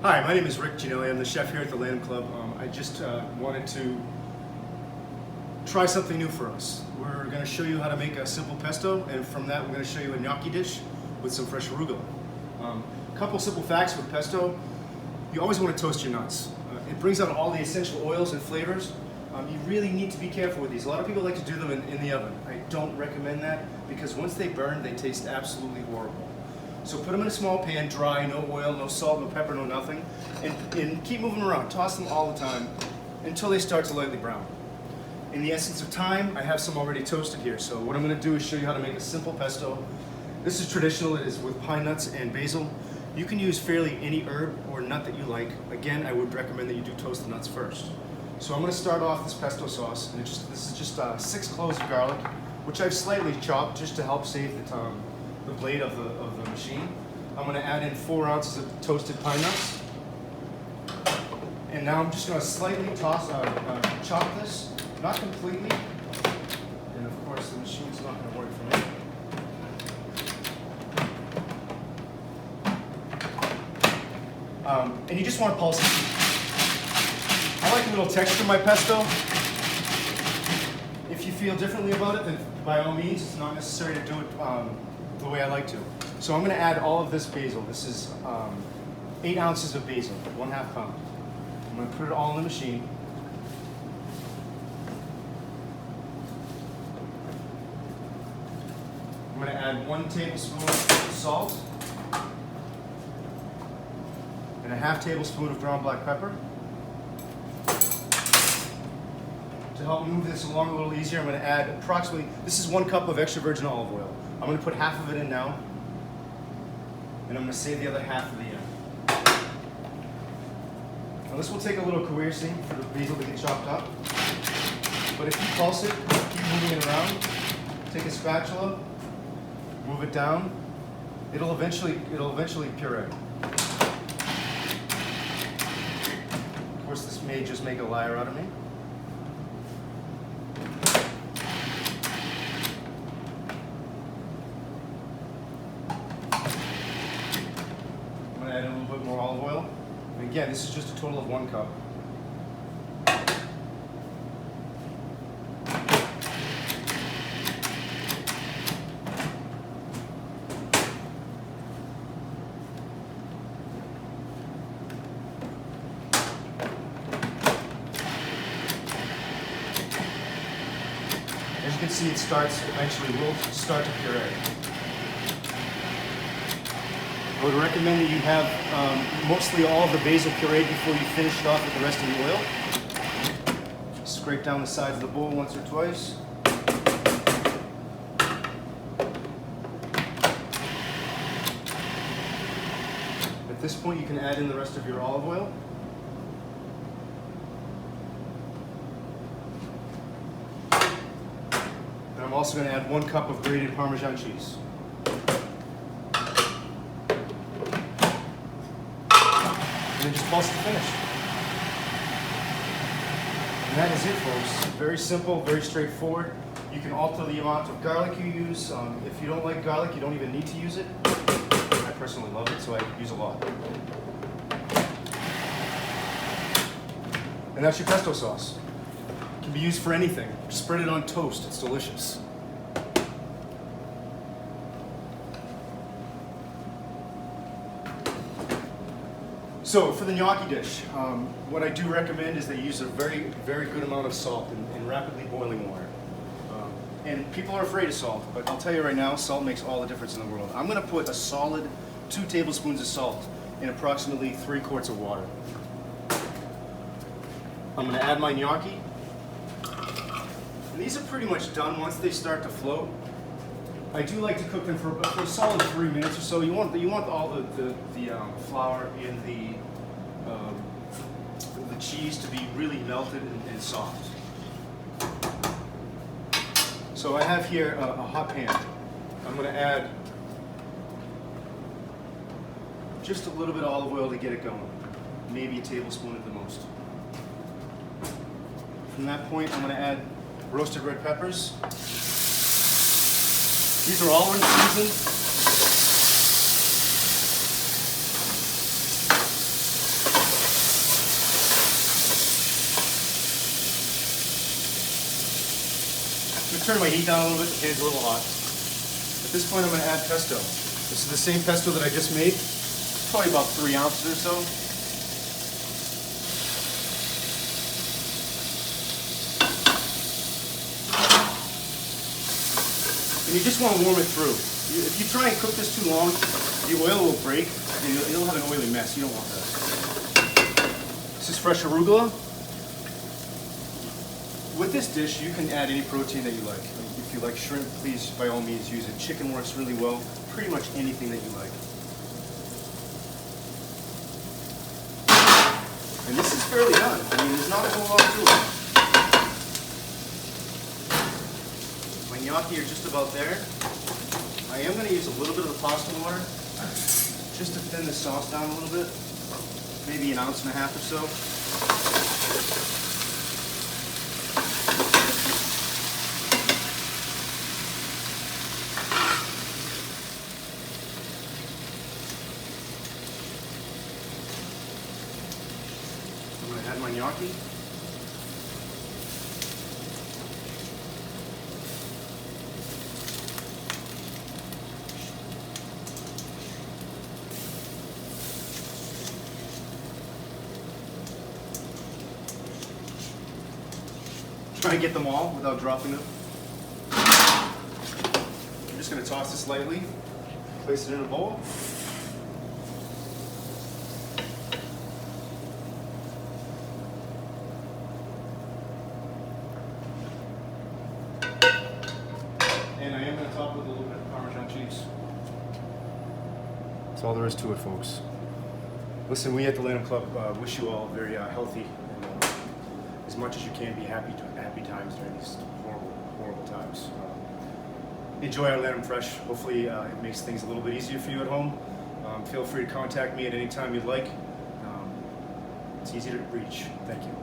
Hi, my name is Rick Ginelli. I'm the chef here at the Lanham Club. I just wanted to try something new for us. We're going to show you how to make a simple pesto, and from that we're going to show you a gnocchi dish with some fresh arugula. A couple simple facts with pesto. You always want to toast your nuts. It brings out all the essential oils and flavors. You really need to be careful with these. A lot of people like to do them in the oven. I don't recommend that because once they burn, they taste absolutely horrible. So put them in a small pan, dry, no oil, no salt, no pepper, no nothing, and keep moving around. Toss them all the time until they start to lightly brown. In the essence of time, I have some already toasted here. So what I'm going to do is show you how to make a simple pesto. This is traditional. It is with pine nuts and basil. You can use fairly any herb or nut that you like. Again, I would recommend that you do toast the nuts first. So I'm going to start off this pesto sauce, and this is just 6 cloves of garlic, which I've slightly chopped just to help save the blade of the machine. I'm going to add in 4 ounces of toasted pine nuts. And now I'm just going to slightly chop this, not completely. And of course the machine's not going to work for me. And you just want to pulse it. I like a little texture in my pesto. If you feel differently about it, then by all means, it's not necessary to do it the way I like to. So I'm going to add all of this basil. This is 8 ounces of basil, 1/2 pound. I'm going to put it all in the machine. I'm going to add 1 tablespoon of salt and a 1/2 tablespoon of ground black pepper. To help move this along a little easier, I'm going to add approximately, this is 1 cup of extra virgin olive oil. I'm going to put half of it in now, and I'm going to save the other half for the end. Now this will take a little coercing for the basil to get chopped up, but if you pulse it, keep moving it around, take a spatula, move it down, it'll eventually puree. Of course, this may just make a liar out of me. Add in a little bit more olive oil. And again, this is just a total of 1 cup. As you can see, eventually will start to puree. I would recommend that you have mostly all of the basil pureed before you finish it off with the rest of the oil. Scrape down the sides of the bowl once or twice. At this point, you can add in the rest of your olive oil. And I'm also going to add 1 cup of grated Parmesan cheese. And then just pulse to finish. And that is it, folks. Very simple, very straightforward. You can alter the amount of garlic you use. If you don't like garlic, you don't even need to use it. I personally love it, so I use a lot. And that's your pesto sauce. It can be used for anything. Spread it on toast. It's delicious. So for the gnocchi dish, what I do recommend is they use a very, very good amount of salt in rapidly boiling water. And people are afraid of salt, but I'll tell you right now, salt makes all the difference in the world. I'm going to put a solid 2 tablespoons of salt in approximately 3 quarts of water. I'm going to add my gnocchi. And these are pretty much done once they start to float. I do like to cook them for a solid 3 minutes or so. You want all the flour and the cheese to be really melted and soft. So I have here a hot pan. I'm going to add just a little bit of olive oil to get it going. Maybe a tablespoon at the most. From that point, I'm going to add roasted red peppers. These are all in season. I'm gonna turn my heat down a little bit. The pan's a little hot. At this point, I'm gonna add pesto. This is the same pesto that I just made. Probably about 3 ounces or so. And you just want to warm it through. If you try and cook this too long, the oil will break and you'll have an oily mess. You don't want that. This is fresh arugula. With this dish, you can add any protein that you like. If you like shrimp, please, by all means, use it. Chicken works really well. Pretty much anything that you like. And this is fairly done. I mean, there's not a whole lot to it. My gnocchi are just about there. I am going to use a little bit of the pasta water just to thin the sauce down a little bit. Maybe 1.5 ounces or so. I'm going to add my gnocchi. Try and get them all without dropping them. I'm just going to toss this lightly, place it in a bowl. And I am going to top it with a little bit of Parmesan cheese. That's all there is to it, folks. Listen, we at the Lanham Club wish you all very healthy and as much as you can be happy times during these horrible times. Enjoy our Lanham Fresh. Hopefully it makes things a little bit easier for you at home. Feel free to contact me at any time you'd like. It's easy to reach. Thank you.